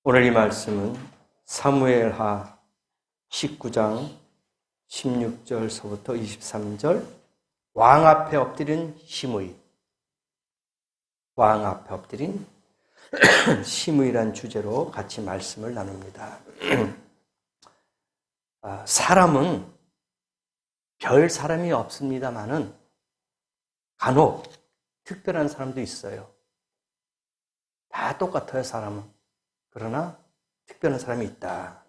오늘 이 말씀은 사무엘하 19장 16절서부터 23절 왕 앞에 엎드린 시므이, 왕 앞에 엎드린 시므이란 주제로 같이 말씀을 나눕니다. 사람은 별 사람이 없습니다마는 간혹 특별한 사람도 있어요. 다 똑같아요, 사람은. 그러나 특별한 사람이 있다.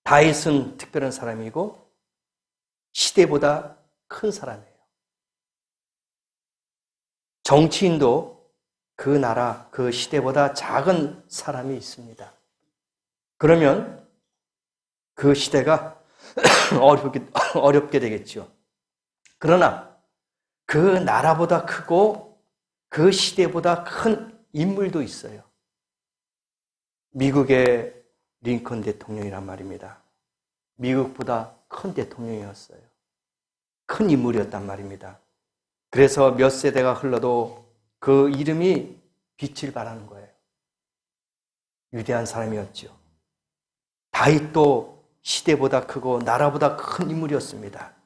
다윗은 특별한 사람이고 시대보다 큰 사람이에요. 정치인도 그 나라, 그 시대보다 작은 사람이 있습니다. 그러면 그 시대가 어렵게 되겠죠. 그러나 그 나라보다 크고 그 시대보다 큰 인물도 있어요. 미국의 링컨 대통령이란 말입니다. 미국보다 큰 대통령이었어요. 큰 인물이었단 말입니다. 그래서 몇 세대가 흘러도 그 이름이 빛을 발하는 거예요. 위대한 사람이었죠. 다윗도 시대보다 크고 나라보다 큰 인물이었습니다.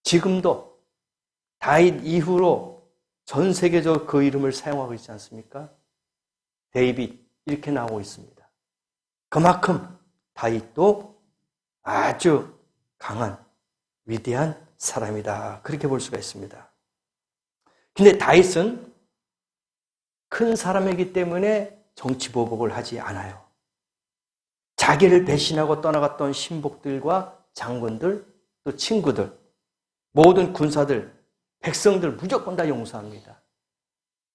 지금도 다윗 이후로 전 세계적으로 그 이름을 사용하고 있지 않습니까? 데이빗 이렇게 나오고 있습니다. 그만큼 다윗도 아주 강한 위대한 사람이다. 그렇게 볼 수가 있습니다. 근데 다윗은 큰 사람이기 때문에 정치보복을 하지 않아요. 자기를 배신하고 떠나갔던 신복들과 장군들, 또 친구들, 모든 군사들, 백성들 무조건 다 용서합니다.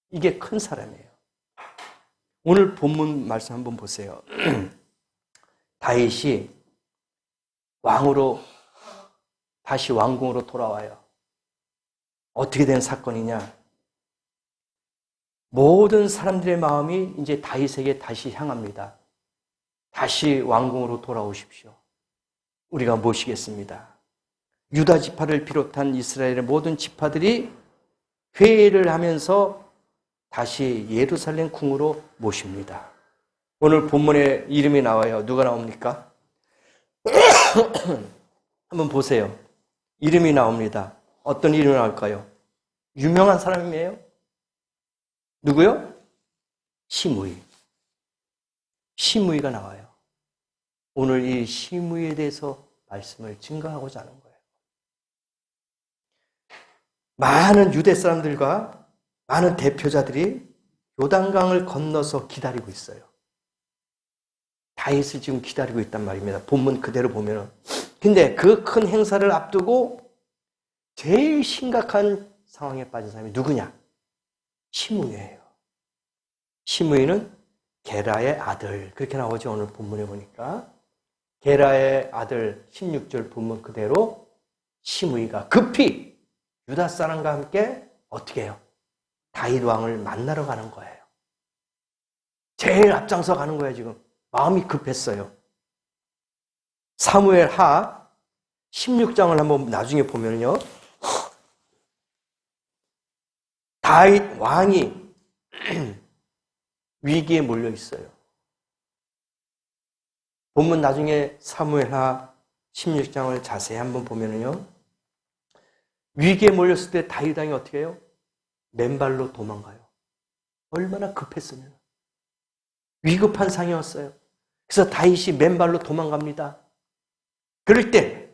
이게 큰 사람이에요. 오늘 본문 말씀 한번 보세요. 다윗이 왕으로 다시 왕궁으로 돌아와요. 어떻게 된 사건이냐? 모든 사람들의 마음이 이제 다윗에게 다시 향합니다. 다시 왕궁으로 돌아오십시오. 우리가 모시겠습니다. 유다 지파를 비롯한 이스라엘의 모든 지파들이 회의를 하면서 다시 예루살렘 궁으로 모십니다. 오늘 본문에 이름이 나와요. 누가 나옵니까? 한번 보세요. 이름이 나옵니다. 어떤 이름이 나올까요? 유명한 사람이에요. 누구요? 시므이. 시므이가 나와요. 오늘 이 시므이에 대해서 말씀을 증거하고자 하는 거예요. 많은 유대 사람들과 많은 대표자들이 요단강을 건너서 기다리고 있어요. 다윗을 지금 기다리고 있단 말입니다. 본문 그대로 보면은. 근데 그 큰 행사를 앞두고 제일 심각한 상황에 빠진 사람이 누구냐? 시므이예요. 시므이는 게라의 아들. 그렇게 나오죠. 오늘 본문에 보니까. 게라의 아들 16절 본문 그대로 시므이가 급히 유다 사람과 함께 어떻게 해요? 다윗 왕을 만나러 가는 거예요. 제일 앞장서 가는 거예요, 지금. 마음이 급했어요. 사무엘하 16장을 한번 나중에 보면요. 다윗 왕이 위기에 몰려 있어요. 본문 나중에 사무엘하 16장을 자세히 한번 보면요. 위기에 몰렸을 때 다윗 왕이 어떻게 해요? 맨발로 도망가요. 얼마나 급했으면. 위급한 상황이었어요. 그래서 다윗이 맨발로 도망갑니다. 그럴 때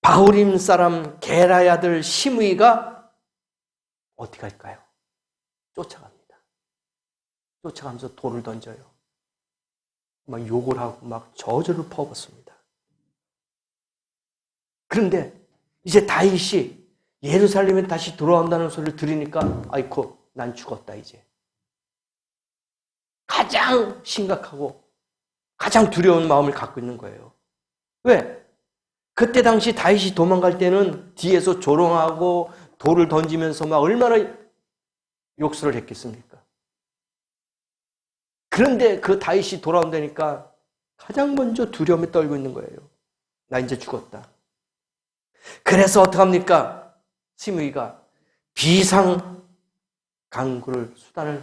바후림 사람 게라의 아들 시므이가 어떻게 할까요? 쫓아갑니다. 쫓아가면서 돌을 던져요. 막 욕을 하고 막 저주를 퍼붓습니다. 그런데 이제 다윗이 예루살렘에 다시 돌아온다는 소리를 들으니까 아이고 난 죽었다 이제. 가장 심각하고 가장 두려운 마음을 갖고 있는 거예요. 왜? 그때 당시 다윗이 도망갈 때는 뒤에서 조롱하고 돌을 던지면서 막 얼마나 욕설을 했겠습니까? 그런데 그 다윗이 돌아온다니까 가장 먼저 두려움에 떨고 있는 거예요. 나 이제 죽었다. 그래서 어떡합니까? 시므이가 비상 강구를 수단을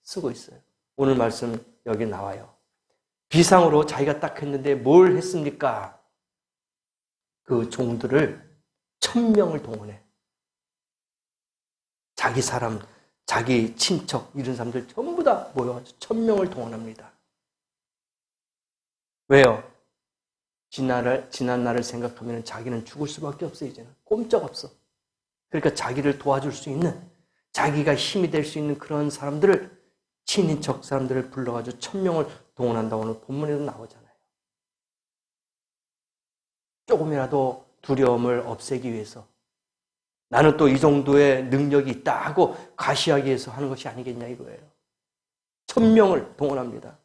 쓰고 있어요. 오늘 말씀 여기 나와요. 비상으로 자기가 딱 했는데 뭘 했습니까? 그 종들을 1000명을 동원해. 자기 사람, 자기 친척 이런 사람들 전부 다 모여가지고 1000명을 동원합니다. 왜요? 지난 날을 생각하면 자기는 죽을 수밖에 없어. 이제는 꼼짝없어. 그러니까 자기를 도와줄 수 있는, 자기가 힘이 될 수 있는 그런 사람들을, 친인척 사람들을 불러가지고 1000명을 동원한다고 오늘 본문에도 나오잖아요. 조금이라도 두려움을 없애기 위해서, 나는 또 이 정도의 능력이 있다 하고 가시하기 위해서 하는 것이 아니겠냐 이거예요. 1000명을 동원합니다.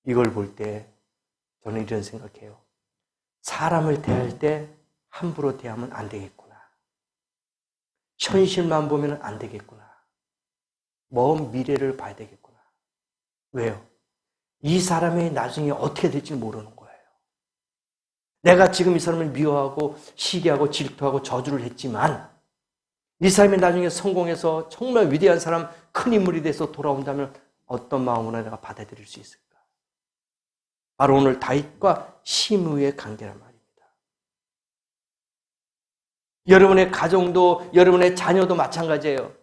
이걸 볼 때 저는 이런 생각해요. 사람을 대할 때 함부로 대하면 안 되겠구나. 현실만 보면 안 되겠구나. 먼 미래를 봐야 되겠구나. 왜요? 이 사람이 나중에 어떻게 될지 모르는 거예요. 내가 지금 이 사람을 미워하고 시기하고 질투하고 저주를 했지만 이 사람이 나중에 성공해서 정말 위대한 사람, 큰 인물이 돼서 돌아온다면 어떤 마음으로 내가 받아들일 수 있을까? 바로 오늘 다윗과 시므의 관계란 말입니다. 여러분의 가정도, 여러분의 자녀도 마찬가지예요.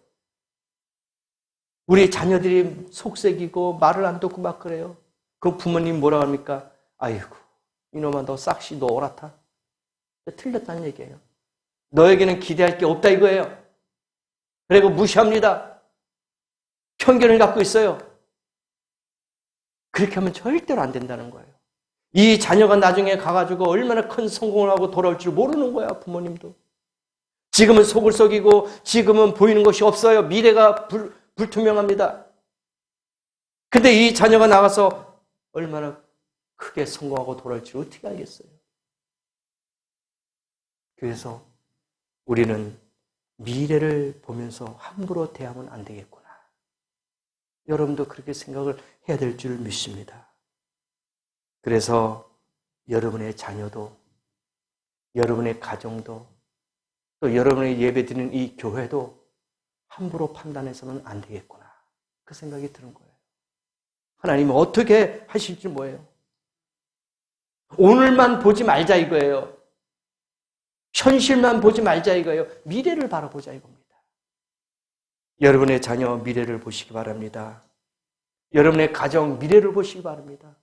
우리 자녀들이 속색이고 말을 안 듣고 막 그래요. 그 부모님 뭐라고 합니까? 아이고, 이놈아 너 싹시 너 오라타. 틀렸다는 얘기예요. 너에게는 기대할 게 없다 이거예요. 그리고 무시합니다. 편견을 갖고 있어요. 그렇게 하면 절대로 안 된다는 거예요. 이 자녀가 나중에 가가지고 얼마나 큰 성공을 하고 돌아올 줄 모르는 거야, 부모님도. 지금은 속을 속이고 지금은 보이는 것이 없어요. 미래가 불투명합니다. 근데 이 자녀가 나가서 얼마나 크게 성공하고 돌아올 줄 어떻게 알겠어요? 그래서 우리는 미래를 보면서 함부로 대하면 안 되겠구나. 여러분도 그렇게 생각을 해야 될 줄 믿습니다. 그래서 여러분의 자녀도, 여러분의 가정도, 또 여러분의 예배드리는 이 교회도 함부로 판단해서는 안 되겠구나. 그 생각이 드는 거예요. 하나님은 어떻게 하실지 뭐예요? 오늘만 보지 말자 이거예요. 현실만 보지 말자 이거예요. 미래를 바라보자 이겁니다. 여러분의 자녀 미래를 보시기 바랍니다. 여러분의 가정 미래를 보시기 바랍니다.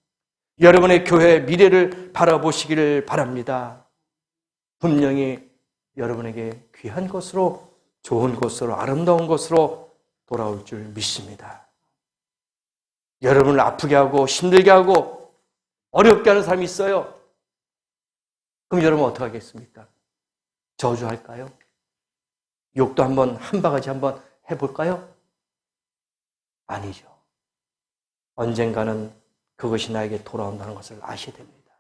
여러분의 교회 미래를 바라보시기를 바랍니다. 분명히 여러분에게 귀한 것으로, 좋은 것으로, 아름다운 것으로 돌아올 줄 믿습니다. 여러분을 아프게 하고 힘들게 하고 어렵게 하는 사람이 있어요. 그럼 여러분 어떻게 하겠습니까? 저주할까요? 욕도 한번 한 바가지 한번 해볼까요? 아니죠. 언젠가는 그것이 나에게 돌아온다는 것을 아셔야 됩니다.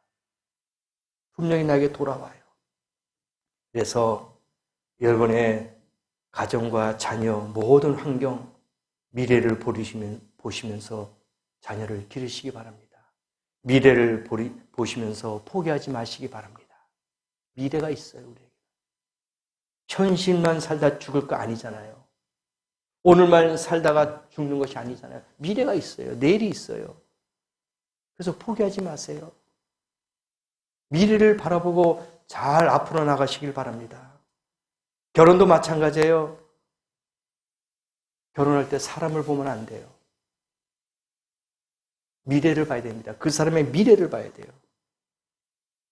분명히 나에게 돌아와요. 그래서 여러분의 가정과 자녀 모든 환경 미래를 보시면서 자녀를 기르시기 바랍니다. 미래를 보시면서 포기하지 마시기 바랍니다. 미래가 있어요, 우리에게. 현실만 살다 죽을 거 아니잖아요. 오늘만 살다가 죽는 것이 아니잖아요. 미래가 있어요. 내일이 있어요. 그래서 포기하지 마세요. 미래를 바라보고 잘 앞으로 나가시길 바랍니다. 결혼도 마찬가지예요. 결혼할 때 사람을 보면 안 돼요. 미래를 봐야 됩니다. 그 사람의 미래를 봐야 돼요.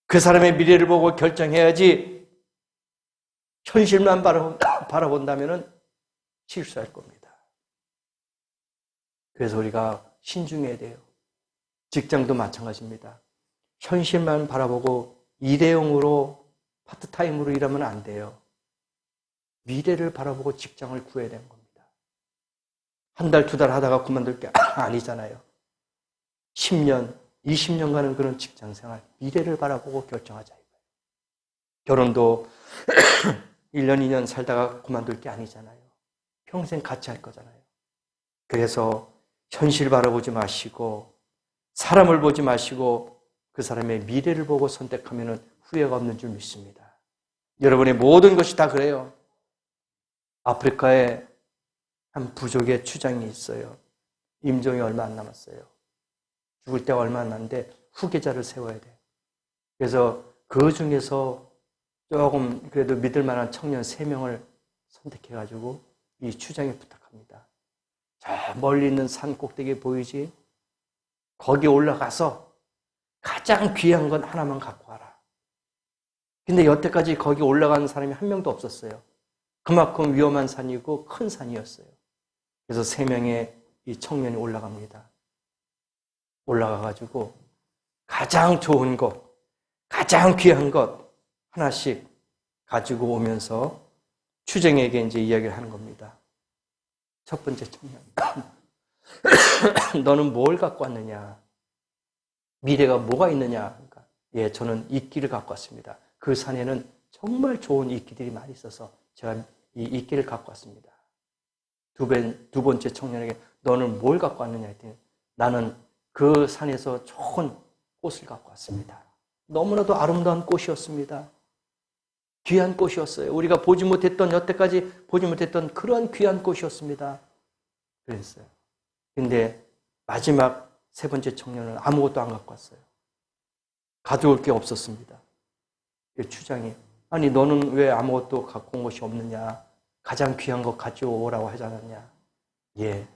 그 사람의 미래를 보고 결정해야지 현실만 바라본다면 실수할 겁니다. 그래서 우리가 신중해야 돼요. 직장도 마찬가지입니다. 현실만 바라보고 일회용으로 파트타임으로 일하면 안 돼요. 미래를 바라보고 직장을 구해야 되는 겁니다. 한 달, 두 달 하다가 그만둘 게 아니잖아요. 10년, 20년간은 그런 직장 생활, 미래를 바라보고 결정하자. 결혼도 1년, 2년 살다가 그만둘 게 아니잖아요. 평생 같이 할 거잖아요. 그래서 현실 바라보지 마시고 사람을 보지 마시고 그 사람의 미래를 보고 선택하면 후회가 없는 줄 믿습니다. 여러분의 모든 것이 다 그래요. 아프리카에 한 부족의 추장이 있어요. 임종이 얼마 안 남았어요. 죽을 때가 얼마 안 남는데 후계자를 세워야 돼. 그래서 그 중에서 조금 그래도 믿을 만한 청년 3명을 선택해가지고 이 추장에 부탁합니다. 저 멀리 있는 산 꼭대기 보이지? 거기 올라가서 가장 귀한 건 하나만 갖고 와라. 근데 여태까지 거기 올라가는 사람이 한 명도 없었어요. 그만큼 위험한 산이고 큰 산이었어요. 그래서 3명의 이 청년이 올라갑니다. 올라가가지고 가장 좋은 것, 가장 귀한 것 하나씩 가지고 오면서 추장에게 이제 이야기를 하는 겁니다. 첫 번째 청년. 너는 뭘 갖고 왔느냐? 미래가 뭐가 있느냐? 그러니까, 예, 저는 이끼를 갖고 왔습니다. 그 산에는 정말 좋은 이끼들이 많이 있어서 제가 이 이끼를 갖고 왔습니다. 두 번째 청년에게 너는 뭘 갖고 왔느냐 했더니 나는 그 산에서 좋은 꽃을 갖고 왔습니다. 너무나도 아름다운 꽃이었습니다. 귀한 꽃이었어요. 우리가 보지 못했던, 여태까지 보지 못했던 그런 귀한 꽃이었습니다. 그랬어요. 근데 마지막 3번째 청년은 아무것도 안 갖고 왔어요. 가져올 게 없었습니다. 그 추장이, 아니 너는 왜 아무것도 갖고 온 것이 없느냐? 가장 귀한 것 가져오라고 하지 않았냐? 예,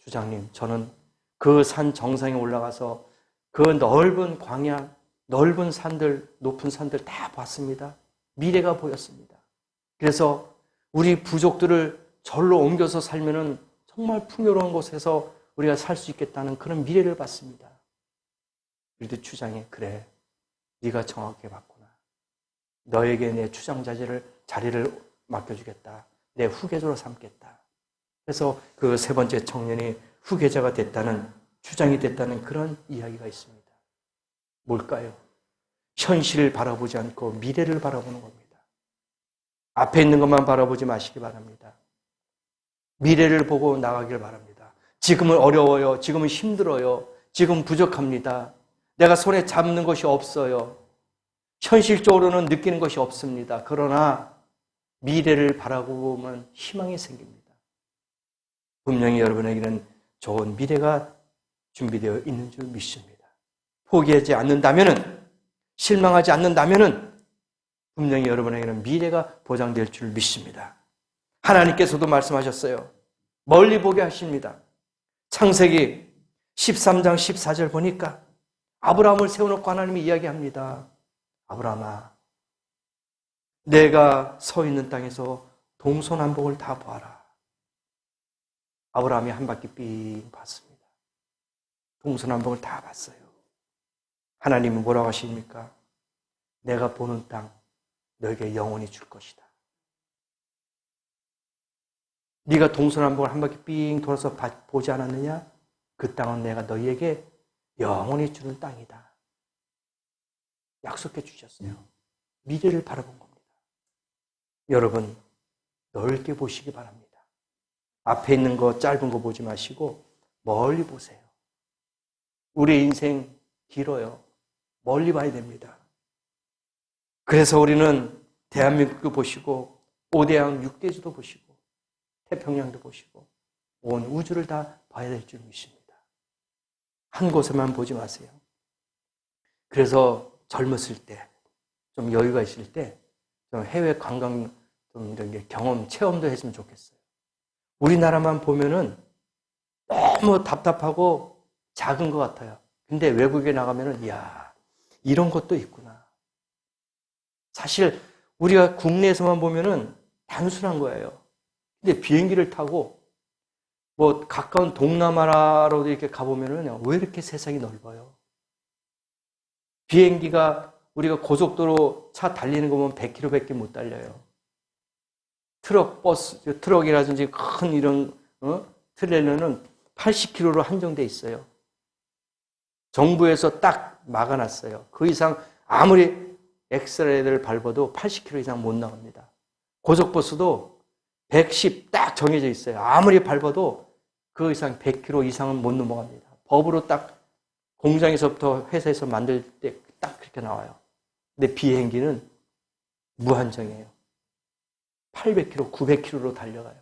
주장님, 저는 그 산 정상에 올라가서 그 넓은 광야, 넓은 산들, 높은 산들 다 봤습니다. 미래가 보였습니다. 그래서 우리 부족들을 절로 옮겨서 살면은 정말 풍요로운 곳에서 우리가 살 수 있겠다는 그런 미래를 봤습니다. 그래도 추장이, 그래, 네가 정확하게 봤구나. 너에게 내 추장 자리를 맡겨주겠다. 내 후계자로 삼겠다. 그래서 그 3번째 청년이 후계자가 됐다는, 추장이 됐다는 그런 이야기가 있습니다. 뭘까요? 현실을 바라보지 않고 미래를 바라보는 겁니다. 앞에 있는 것만 바라보지 마시기 바랍니다. 미래를 보고 나가길 바랍니다. 지금은 어려워요. 지금은 힘들어요. 지금 부족합니다. 내가 손에 잡는 것이 없어요. 현실적으로는 느끼는 것이 없습니다. 그러나 미래를 바라보면 희망이 생깁니다. 분명히 여러분에게는 좋은 미래가 준비되어 있는 줄 믿습니다. 포기하지 않는다면은, 실망하지 않는다면은 분명히 여러분에게는 미래가 보장될 줄 믿습니다. 하나님께서도 말씀하셨어요. 멀리 보게 하십니다. 창세기 13장 14절 보니까 아브라함을 세워놓고 하나님이 이야기합니다. 아브라함아, 내가 서 있는 땅에서 동서남북을 다 보아라. 아브라함이 한 바퀴 삥 봤습니다. 동서남북을 다 봤어요. 하나님은 뭐라고 하십니까? 내가 보는 땅 너에게 영원히 줄 것이다. 네가 동서남북을 한 바퀴 삥 돌아서 보지 않았느냐? 그 땅은 내가 너희에게 영원히 주는 땅이다. 약속해 주셨어요. 미래를 바라본 겁니다. 여러분, 넓게 보시기 바랍니다. 앞에 있는 거, 짧은 거 보지 마시고 멀리 보세요. 우리 인생 길어요. 멀리 봐야 됩니다. 그래서 우리는 대한민국도 보시고 5대양 6대주도 보시고 태평양도 보시고 온 우주를 다 봐야 될 줄 믿습니다. 한 곳에만 보지 마세요. 그래서 젊었을 때, 좀 여유가 있을 때 좀 해외 관광 좀 이런 경험, 체험도 했으면 좋겠어요. 우리나라만 보면은 너무 답답하고 작은 것 같아요. 근데 외국에 나가면은, 이야, 이런 것도 있구나. 사실 우리가 국내에서만 보면은 단순한 거예요. 근데 비행기를 타고 뭐 가까운 동남아라도 이렇게 가보면은 왜 이렇게 세상이 넓어요? 비행기가 우리가 고속도로 차 달리는 거 보면 100km밖에 못 달려요. 트럭, 버스, 트럭이라든지 큰 이런 트레일러는 80km로 한정돼 있어요. 정부에서 딱 막아놨어요. 그 이상 아무리 엑셀레이터를 밟아도 80km 이상 못 나갑니다. 고속버스도 110 딱 정해져 있어요. 아무리 밟아도 그 이상 100km 이상은 못 넘어갑니다. 법으로 딱 공장에서부터 회사에서 만들 때 딱 그렇게 나와요. 근데 비행기는 무한정이에요. 800km, 900km로 달려가요.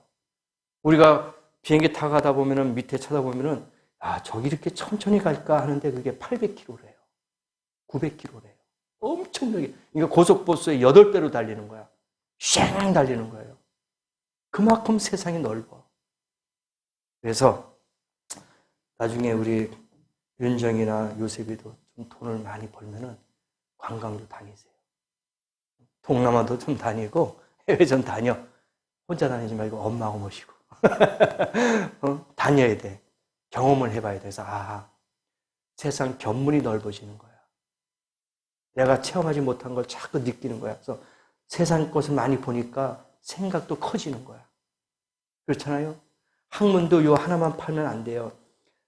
우리가 비행기 타고 가다 보면은 밑에 쳐다보면은 아, 저기 이렇게 천천히 갈까 하는데 그게 800km래요. 900km래요. 엄청나게. 이거 고속버스의 8배로 달리는 거야. 쉥 달리는 거예요. 그만큼 세상이 넓어. 그래서 나중에 우리 윤정이나 요셉이도 좀 돈을 많이 벌면은 관광도 다니세요. 동남아도 좀 다니고 해외 좀 다녀. 혼자 다니지 말고 엄마하고 모시고. 다녀야 돼. 경험을 해봐야 돼서 아, 세상 견문이 넓어지는 거야. 내가 체험하지 못한 걸 자꾸 느끼는 거야. 그래서 세상 것을 많이 보니까 생각도 커지는 거야. 그렇잖아요? 학문도 요 하나만 팔면 안 돼요.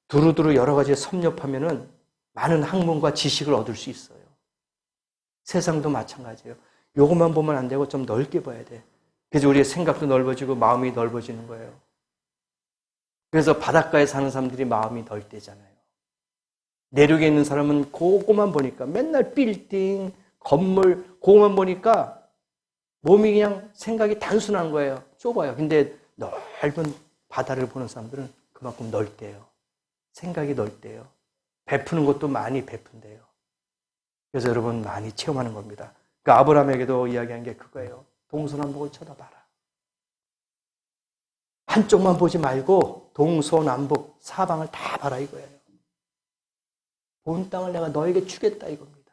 두루두루 여러 가지 섭렵하면은 많은 학문과 지식을 얻을 수 있어요. 세상도 마찬가지예요. 요것만 보면 안 되고 좀 넓게 봐야 돼. 그래서 우리의 생각도 넓어지고 마음이 넓어지는 거예요. 그래서 바닷가에 사는 사람들이 마음이 넓대잖아요. 내륙에 있는 사람은 그거만 보니까 맨날 빌딩, 건물, 그거만 보니까 몸이 그냥 생각이 단순한 거예요. 좁아요. 근데 넓은 바다를 보는 사람들은 그만큼 넓대요. 생각이 넓대요. 베푸는 것도 많이 베푼대요. 그래서 여러분 많이 체험하는 겁니다. 그 아브라함에게도 이야기한 게 그거예요. 동서남북을 쳐다봐라. 한쪽만 보지 말고 동서남북 사방을 다 봐라 이거예요. 본 땅을 내가 너에게 주겠다 이겁니다.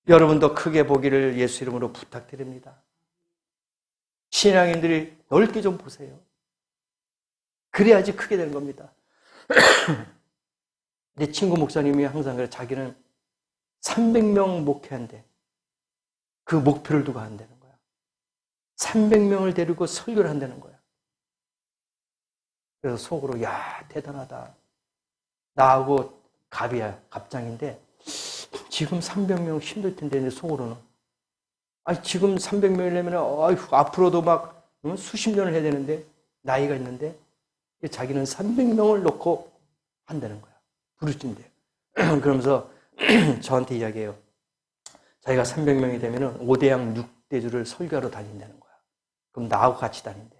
여러분도 크게 보기를 예수 이름으로 부탁드립니다. 신앙인들이 넓게 좀 보세요. 그래야지 크게 되는 겁니다. 내 친구 목사님이 항상 그래. 자기는 300명 목회한대. 그 목표를 두고 한다는 거야. 300명을 데리고 설교를 한다는 거야. 그래서 속으로 야 대단하다. 나하고 갑이야. 갑장인데 지금 300명 힘들 텐데 내 속으로는 아니 지금 300명이려면 앞으로도 막 수십 년을 해야 되는데 나이가 있는데 자기는 300명을 놓고 한다는 거야. 부르진대요. 그러면서 저한테 이야기해요. 자기가 300명이 되면 5대양 6대주를 설교하러 다닌다는 거야. 그럼 나하고 같이 다닌대.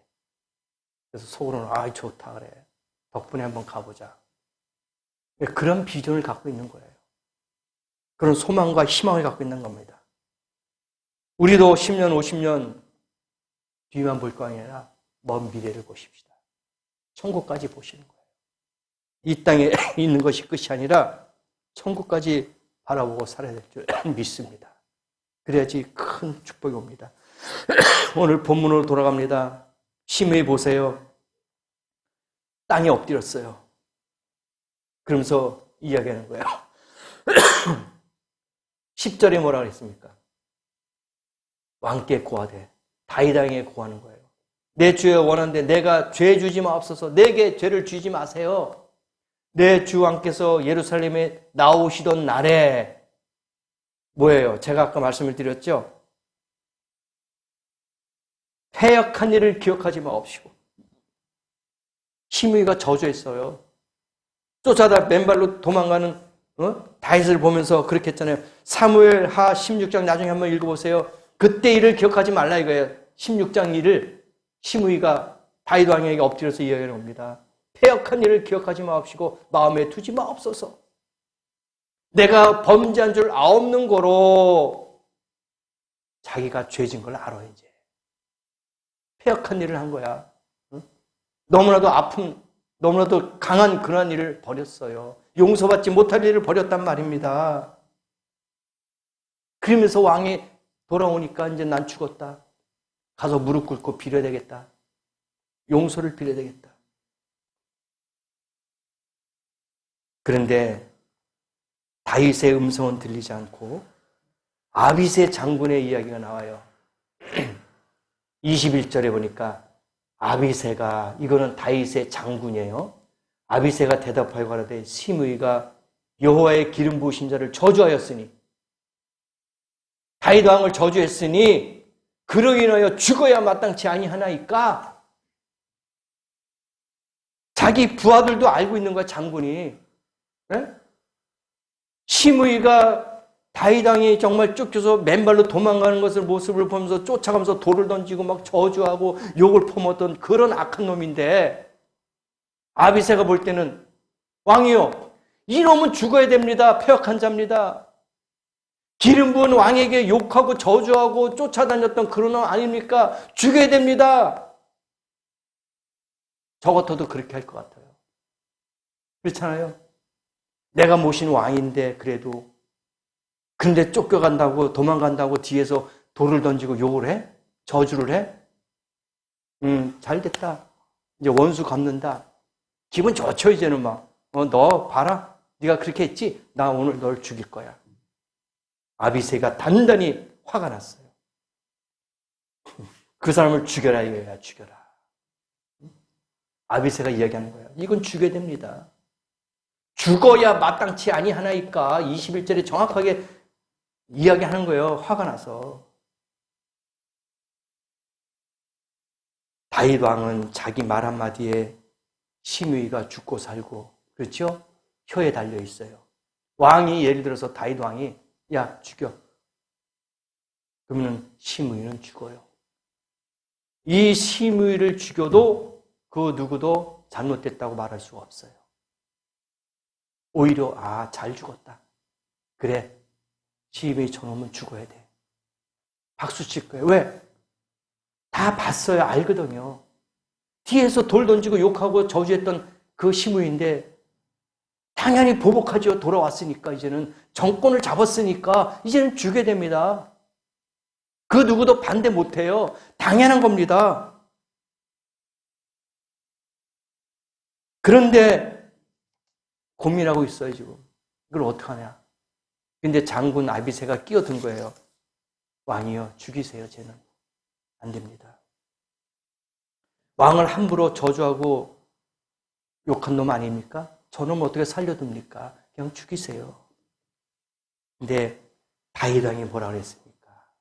그래서 속으로는 아 좋다 그래. 덕분에 한번 가보자. 그런 비전을 갖고 있는 거예요. 그런 소망과 희망을 갖고 있는 겁니다. 우리도 10년, 50년 뒤만 볼 거 아니라 먼 미래를 보십시다. 천국까지 보시는 거예요. 이 땅에 있는 것이 끝이 아니라 천국까지 바라보고 살아야 될 줄 믿습니다. 그래야지 큰 축복이 옵니다. 오늘 본문으로 돌아갑니다. 심히 보세요. 땅에 엎드렸어요. 그러면서 이야기하는 거예요. 10절에 뭐라 그랬습니까? 왕께 고하되 다윗에게 고하는 거예요. 내 주여 원하는데 내가 죄 주지 마옵소서. 내게 죄를 주지 마세요. 내 주 왕께서 예루살렘에 나오시던 날에 뭐예요? 제가 아까 말씀을 드렸죠? 패역한 일을 기억하지 마옵시고 시므이가 저주했어요. 쫓아다 맨발로 도망가는 다윗을 보면서 그렇게 했잖아요. 사무엘하 16장 나중에 한번 읽어보세요. 그때 일을 기억하지 말라 이거예요. 16장 일을 시므이가 다윗 왕에게 엎드려서 이야기하는 겁니다. 패역한 일을 기억하지 마옵시고 마음에 두지 마옵소서. 내가 범죄한 줄 아옵는 거로 자기가 죄진 걸 알아 이제. 패역한 일을 한 거야. 너무나도 아픈, 너무나도 강한 그런 일을 벌였어요. 용서받지 못할 일을 벌였단 말입니다. 그러면서 왕이 돌아오니까 이제 난 죽었다. 가서 무릎 꿇고 빌어야 되겠다. 용서를 빌어야 되겠다. 그런데 다윗의 음성은 들리지 않고 아비새 장군의 이야기가 나와요. 21절에 보니까 아비새가, 이거는 다윗의 장군이에요. 아비새가 대답하여 가라되 시므이가 여호와의 기름 부으신 자를 저주하였으니, 다윗 왕을 저주했으니 그로 인하여 죽어야 마땅치 아니하나이까. 자기 부하들도 알고 있는 거야, 장군이. 네? 시므이가 다윗 왕이 정말 쫓겨서 맨발로 도망가는 것을 모습을 보면서 쫓아가면서 돌을 던지고 막 저주하고 욕을 퍼먹었던 그런 악한 놈인데 아비새가 볼 때는 왕이요, 이놈은 죽어야 됩니다. 패역한 자입니다. 기름 부은 왕에게 욕하고 저주하고 쫓아다녔던 그런 놈 아닙니까? 죽여야 됩니다. 저 같아도 그렇게 할 것 같아요. 그렇잖아요. 내가 모신 왕인데 그래도 근데 쫓겨간다고 도망간다고 뒤에서 돌을 던지고 욕을 해? 저주를 해? 잘 됐다. 이제 원수 갚는다. 기분 좋죠 이제는 막. 너 봐라. 네가 그렇게 했지? 나 오늘 널 죽일 거야. 아비새가 단단히 화가 났어요. 그 사람을 죽여라 이거야. 죽여라. 아비새가 이야기하는 거야. 이건 죽여야 됩니다. 죽어야 마땅치 아니하나이까 21절에 정확하게 이야기하는 거예요. 화가 나서. 다윗 왕은 자기 말 한마디에 시므이가 죽고 살고, 그렇죠? 혀에 달려 있어요. 왕이 예를 들어서 다윗 왕이 야 죽여. 그러면 시므이는 죽어요. 이 시므이를 죽여도 그 누구도 잘못됐다고 말할 수가 없어요. 오히려 잘 죽었다. 그래. 시므이 저놈은 죽어야 돼. 박수 칠 거예요. 왜? 다 봤어요. 알거든요. 뒤에서 돌 던지고 욕하고 저주했던 그 시므이인데 당연히 보복하죠. 돌아왔으니까 이제는 정권을 잡았으니까 이제는 죽여야 됩니다. 그 누구도 반대 못해요. 당연한 겁니다. 그런데 고민하고 있어요 지금. 이걸 어떡하냐. 근데 장군 아비새가 끼어든 거예요. 왕이요, 죽이세요. 쟤는 안 됩니다. 왕을 함부로 저주하고 욕한 놈 아닙니까? 저놈 어떻게 살려둡니까? 그냥 죽이세요. 근데 다윗 왕이 뭐라 그랬습니까?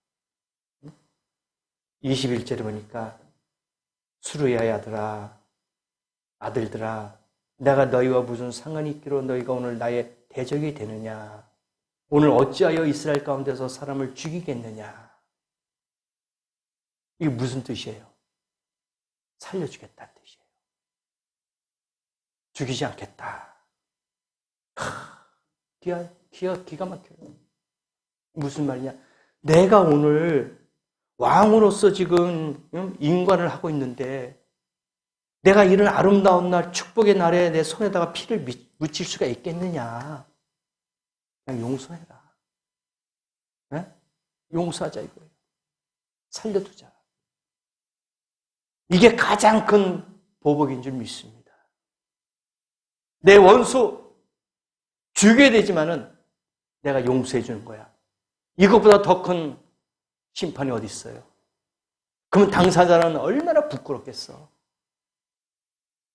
21절에 보니까 수르야의 아들들아, 내가 너희와 무슨 상관이 있기로 너희가 오늘 나의 대적이 되느냐? 오늘 어찌하여 이스라엘 가운데서 사람을 죽이겠느냐? 이게 무슨 뜻이에요? 살려주겠다는 뜻이에요. 죽이지 않겠다. 기가 막혀요. 무슨 말이냐? 내가 오늘 왕으로서 지금 인관을 하고 있는데 내가 이런 아름다운 날, 축복의 날에 내 손에다가 피를 묻힐 수가 있겠느냐? 그냥 용서해라. 네? 용서하자 이거예요. 살려두자. 이게 가장 큰 보복인 줄 믿습니다. 내 원수 죽여야 되지만은 내가 용서해 주는 거야. 이것보다 더 큰 심판이 어디 있어요? 그러면 당사자는 얼마나 부끄럽겠어.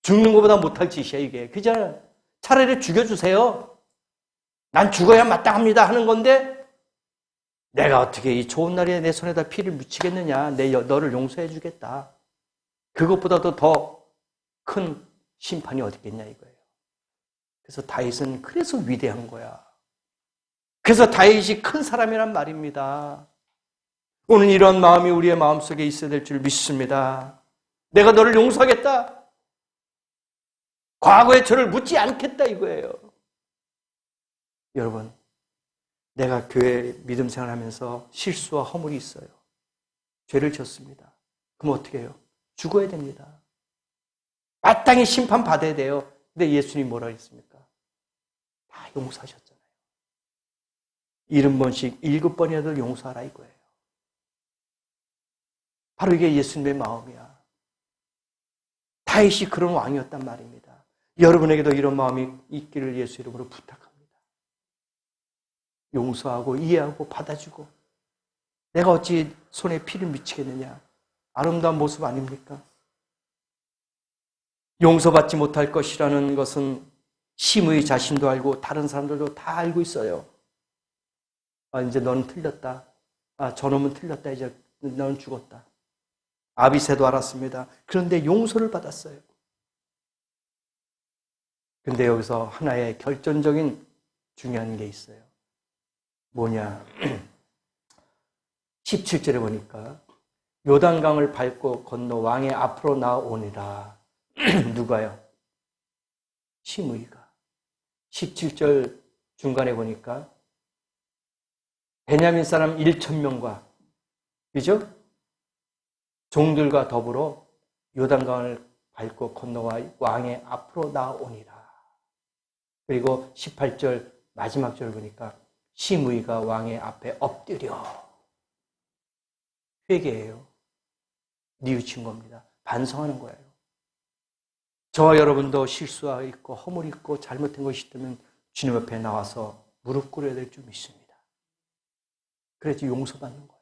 죽는 것보다 못할 짓이야 이게. 그잖아요. 차라리 죽여주세요. 난 죽어야 마땅합니다 하는 건데 내가 어떻게 이 좋은 날에 내 손에다 피를 묻히겠느냐. 너를 용서해 주겠다. 그것보다도 더 큰 심판이 어디 있겠냐 이거예요. 그래서 다윗은 그래서 위대한 거야. 그래서 다윗이 큰 사람이란 말입니다. 오늘 이런 마음이 우리의 마음속에 있어야 될 줄 믿습니다. 내가 너를 용서하겠다. 과거에 저를 묻지 않겠다 이거예요. 여러분, 내가 교회 믿음 생활하면서 실수와 허물이 있어요. 죄를 졌습니다. 그럼 어떻게 해요? 죽어야 됩니다. 마땅히 심판받아야 돼요. 근데 예수님이 뭐라 했습니까? 다 용서하셨잖아요. 70번씩 7번이라도 용서하라 이거예요. 바로 이게 예수님의 마음이야. 다윗이 그런 왕이었단 말입니다. 여러분에게도 이런 마음이 있기를 예수 이름으로 부탁합니다. 용서하고 이해하고 받아주고 내가 어찌 손에 피를 묻히겠느냐. 아름다운 모습 아닙니까? 용서받지 못할 것이라는 것은 심의 자신도 알고 다른 사람들도 다 알고 있어요. 이제 너는 틀렸다. 저놈은 틀렸다. 이제 너는 죽었다. 아비새도 알았습니다. 그런데 용서를 받았어요. 근데 여기서 하나의 결정적인 중요한 게 있어요. 뭐냐? 17절에 보니까 요단강을 밟고 건너 왕의 앞으로 나오니라. 누가요? 시므이가. 17절 중간에 보니까 베냐민 사람 1,000명과 그죠? 종들과 더불어 요단강을 밟고 건너와 왕의 앞으로 나오니라. 그리고 18절 마지막 절 보니까 시므이가 왕의 앞에 엎드려. 회개해요. 뉘우친 겁니다. 반성하는 거예요. 저와 여러분도 실수가 있고 허물이 있고 잘못된 것이 있다면 주님 앞에 나와서 무릎 꿇어야 될 줄 믿습니다. 그래야지 용서받는 거예요.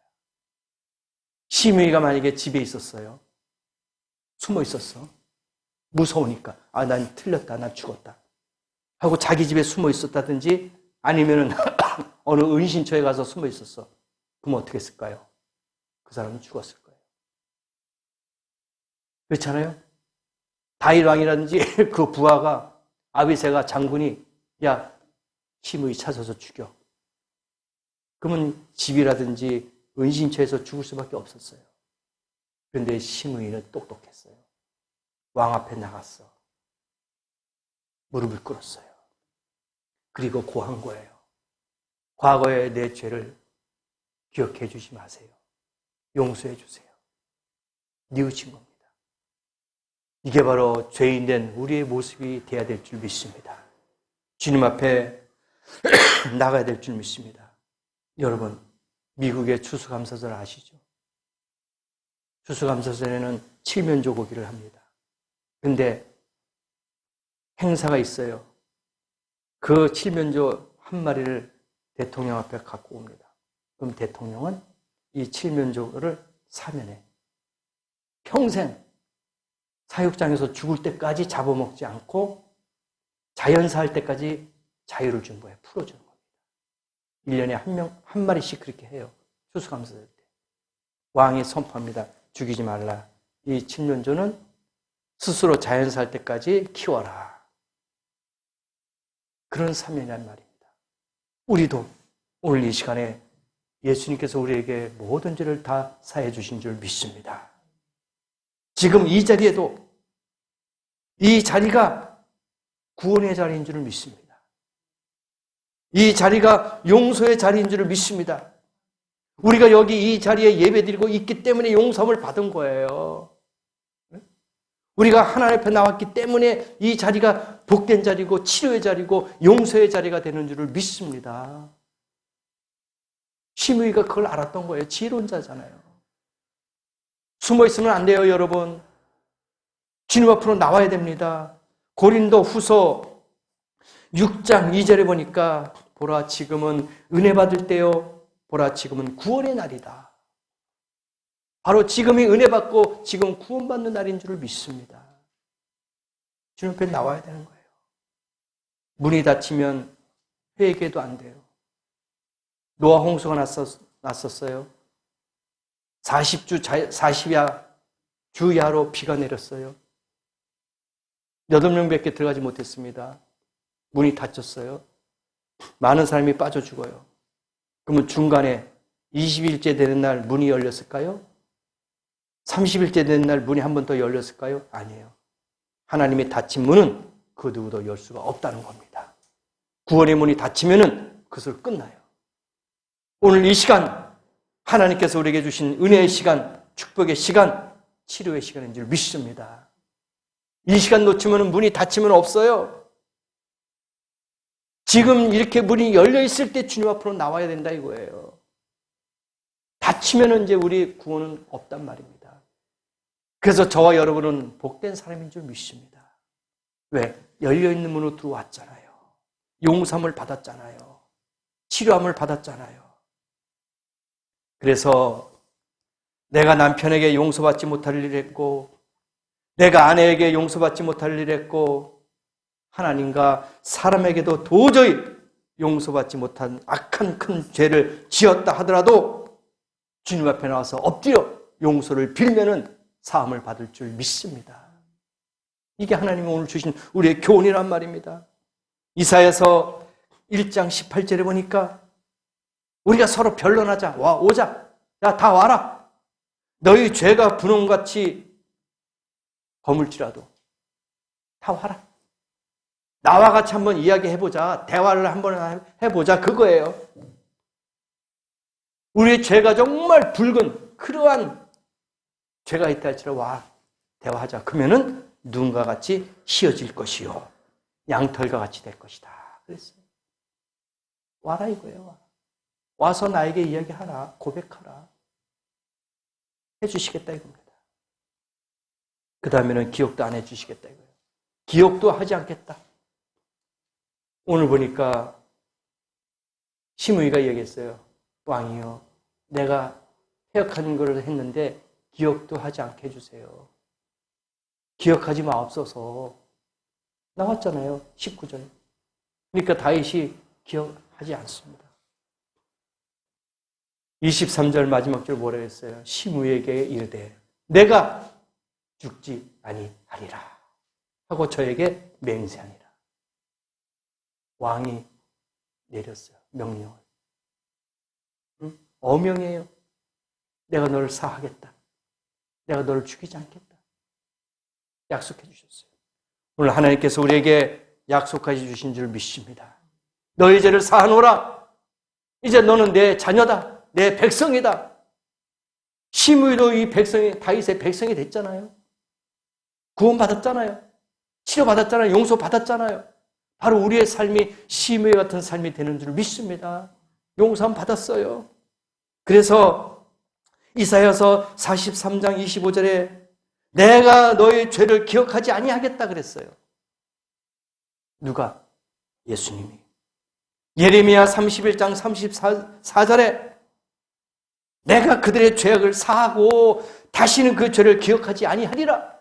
시므이가 만약에 집에 있었어요. 숨어 있었어. 무서우니까. 아, 난 틀렸다. 난 죽었다. 하고 자기 집에 숨어 있었다든지 아니면은 어느 은신처에 가서 숨어 있었어. 그럼 어떻게 했을까요? 그 사람은 죽었을 거예요. 그렇잖아요? 다윗 왕이라든지 그 부하가 아비새가 장군이 야 시므이 찾아서 죽여. 그러면 집이라든지 은신처에서 죽을 수밖에 없었어요. 그런데 시므이는 똑똑했어요. 왕 앞에 나갔어. 무릎을 꿇었어요. 그리고 고한 거예요. 과거의 내 죄를 기억해 주지 마세요. 용서해 주세요. 뉘우친 겁니다. 이게 바로 죄인된 우리의 모습이 돼야 될 줄 믿습니다. 주님 앞에 나가야 될 줄 믿습니다. 여러분, 미국의 추수감사절 아시죠? 추수감사절에는 칠면조 고기를 합니다. 근데 행사가 있어요. 그 칠면조 한 마리를 대통령 앞에 갖고 옵니다. 그럼 대통령은 이 칠면조를 사면해. 평생 사육장에서 죽을 때까지 잡아먹지 않고 자연사할 때까지 자유를 준 거예요. 풀어주는 겁니다. 1년에 한 마리씩 그렇게 해요. 추수감사절 때. 왕이 선포합니다. 죽이지 말라. 이 칠면조는 스스로 자연사할 때까지 키워라. 그런 사명이란 말입니다. 우리도 오늘 이 시간에 예수님께서 우리에게 모든 죄를 다 사해 주신 줄 믿습니다. 지금 이 자리에도 이 자리가 구원의 자리인 줄 믿습니다. 이 자리가 용서의 자리인 줄 믿습니다. 우리가 여기 이 자리에 예배드리고 있기 때문에 용서함을 받은 거예요. 우리가 하나님 앞에 나왔기 때문에 이 자리가 복된 자리고 치료의 자리고 용서의 자리가 되는 줄을 믿습니다. 시므이가 그걸 알았던 거예요. 지혜론자잖아요. 숨어 있으면 안 돼요, 여러분. 주님 앞으로 나와야 됩니다. 고린도 후서 6장 2절에 보니까 보라 지금은 은혜 받을 때요. 보라 지금은 구원의 날이다. 바로 지금이 은혜 받고 지금 구원받는 날인 줄을 믿습니다. 주님 앞에 나와야 되는 거예요. 문이 닫히면 회개도 안 돼요. 노아 홍수가 났었어요. 40야 주야로 비가 내렸어요. 8명밖에 들어가지 못했습니다. 문이 닫혔어요. 많은 사람이 빠져 죽어요. 그러면 중간에 20일째 되는 날 문이 열렸을까요? 30일째 되는 날 문이 한 번 더 열렸을까요? 아니에요. 하나님이 닫힌 문은 그 누구도 열 수가 없다는 겁니다. 구원의 문이 닫히면은 그것을 끝나요. 오늘 이 시간 하나님께서 우리에게 주신 은혜의 시간, 축복의 시간, 치료의 시간인 줄 믿습니다. 이 시간 놓치면 문이 닫히면 없어요. 지금 이렇게 문이 열려 있을 때 주님 앞으로 나와야 된다 이거예요. 닫히면 이제 우리 구원은 없단 말입니다. 그래서 저와 여러분은 복된 사람인 줄 믿습니다. 왜? 열려있는 문으로 들어왔잖아요. 용서함을 받았잖아요. 치료함을 받았잖아요. 그래서 내가 남편에게 용서받지 못할 일 했고 내가 아내에게 용서받지 못할 일 했고 하나님과 사람에게도 도저히 용서받지 못한 악한 큰 죄를 지었다 하더라도 주님 앞에 나와서 엎드려 용서를 빌면은 사함을 받을 줄 믿습니다. 이게 하나님이 오늘 주신 우리의 교훈이란 말입니다. 이사야서 1장 18절에 보니까 우리가 서로 변론하자. 오자. 야, 다 와라. 너희 죄가 분홍같이 거물지라도 다 와라. 나와 같이 한번 이야기해보자. 대화를 한번 해보자. 그거예요. 우리의 죄가 정말 붉은 그러한 죄가 있다 할지라도 와. 대화하자. 그러면은 눈과 같이 휘어질 것이요. 양털과 같이 될 것이다. 그랬어요. 와라 이거예요. 와서 나에게 이야기하라. 고백하라. 해주시겠다 이겁니다. 그 다음에는 기억도 안 해주시겠다 이거예요. 기억도 하지 않겠다. 오늘 보니까 시므이가 얘기했어요. 왕이요, 내가 해역하는 것을 했는데 기억도 하지 않게 해주세요. 기억하지 마옵소서. 나왔잖아요. 19절. 그러니까 다윗이 기억하지 않습니다. 23절 마지막 절 뭐라고 했어요? 시므이에게 이르되 내가 죽지 아니하리라 하고 저에게 맹세하니라. 왕이 내렸어요. 명령을. 어명이에요. 내가 너를 사하겠다. 내가 너를 죽이지 않겠다. 약속해 주셨어요. 오늘 하나님께서 우리에게 약속해 주신 줄 믿습니다. 너희 죄를 사하노라. 이제 너는 내 자녀다. 내 백성이다. 시므이도 이 백성이 다윗의 백성이 됐잖아요. 구원받았잖아요. 치료받았잖아요. 용서받았잖아요. 바로 우리의 삶이 시므이 같은 삶이 되는 줄 믿습니다. 용서함 받았어요. 그래서 이사야서 43장 25절에 내가 너의 죄를 기억하지 아니하겠다 그랬어요. 누가? 예수님이. 예레미야 31장 34절에 내가 그들의 죄악을 사하고 다시는 그 죄를 기억하지 아니하리라.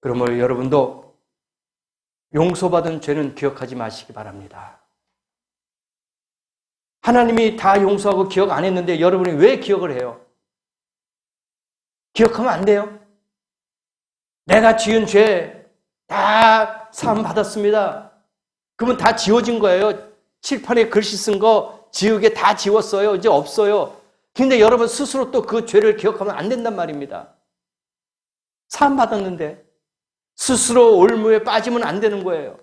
그러므로 여러분도 용서받은 죄는 기억하지 마시기 바랍니다. 하나님이 다 용서하고 기억 안 했는데 여러분이 왜 기억을 해요? 기억하면 안 돼요. 내가 지은 죄 다 사함 받았습니다. 그러면 다 지워진 거예요. 칠판에 글씨 쓴 거 지우개 다 지웠어요. 이제 없어요. 근데 여러분 스스로 또 그 죄를 기억하면 안 된단 말입니다. 사함 받았는데 스스로 올무에 빠지면 안 되는 거예요.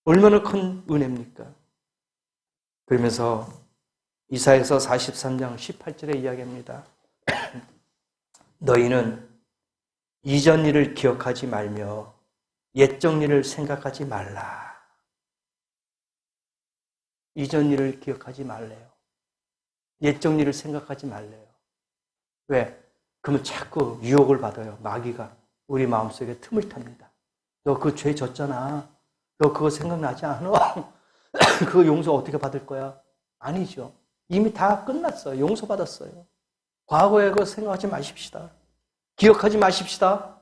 얼마나 큰 은혜입니까? 그러면서 이사야서 43장 18절에 이야기합니다. 너희는 이전 일을 기억하지 말며 옛적 일을 생각하지 말라. 이전 일을 기억하지 말래요. 옛적 일을 생각하지 말래요. 왜? 그러면 자꾸 유혹을 받아요. 마귀가 우리 마음속에 틈을 탑니다. 너 그 죄 졌잖아. 너 그거 생각나지 않아? 그거 용서 어떻게 받을 거야? 아니죠. 이미 다 끝났어요. 용서받았어요. 과거에 그거 생각하지 마십시다. 기억하지 마십시다.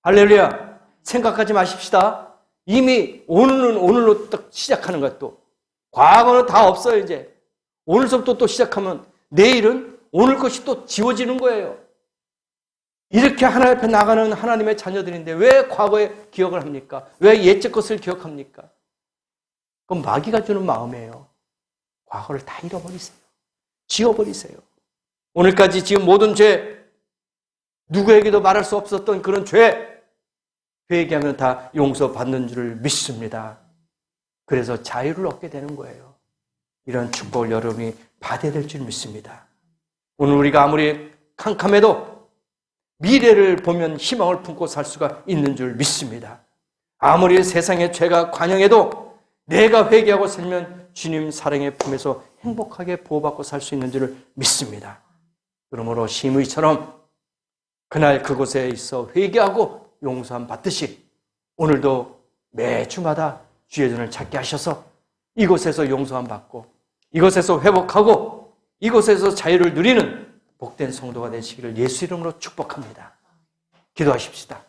할렐루야. 생각하지 마십시다. 이미 오늘은 오늘로 딱 시작하는 거야 또. 과거는 다 없어요 이제. 오늘서부터 또 시작하면 내일은 오늘 것이 또 지워지는 거예요. 이렇게 하나님 앞에 나가는 하나님의 자녀들인데 왜 과거에 기억을 합니까? 왜 옛적 것을 기억합니까? 그건 마귀가 주는 마음이에요. 과거를 다 잃어버리세요. 지워버리세요. 오늘까지 지금 모든 죄, 누구에게도 말할 수 없었던 그런 죄, 회개하면 다 용서받는 줄을 믿습니다. 그래서 자유를 얻게 되는 거예요. 이런 축복을 여러분이 받아야 될 줄 믿습니다. 오늘 우리가 아무리 캄캄해도 미래를 보면 희망을 품고 살 수가 있는 줄 믿습니다. 아무리 세상의 죄가 관영해도 내가 회개하고 살면 주님 사랑의 품에서 행복하게 보호받고 살 수 있는 줄을 믿습니다. 그러므로 시므이처럼 그날 그곳에 있어 회개하고 용서함 받듯이 오늘도 매주마다 주의 전을 찾게 하셔서 이곳에서 용서함 받고 이곳에서 회복하고 이곳에서 자유를 누리는 복된 성도가 되시기를 예수 이름으로 축복합니다. 기도하십시다.